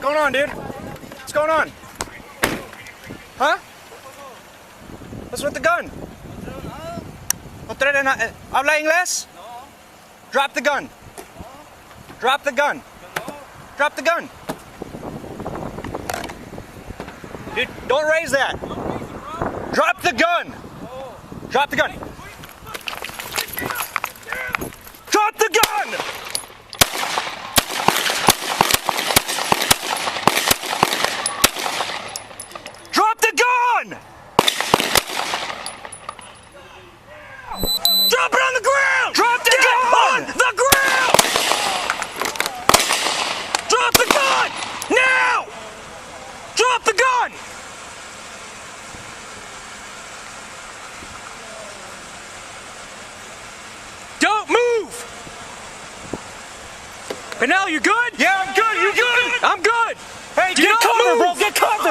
going on, dude? What's going on? Huh? What's with the gun? ¿Habla inglés? Drop the gun. Drop the gun. Drop the gun. Dude, don't raise that. Drop the gun. Drop the gun. Drop the gun! Drop the gun! Drop it on the ground! Drop the gun! On the ground! Drop the gun! Now! Drop the gun! Don't move! But now you good? Yeah, I'm good. You good? I'm good. Hey, get cover, bro. Get cover.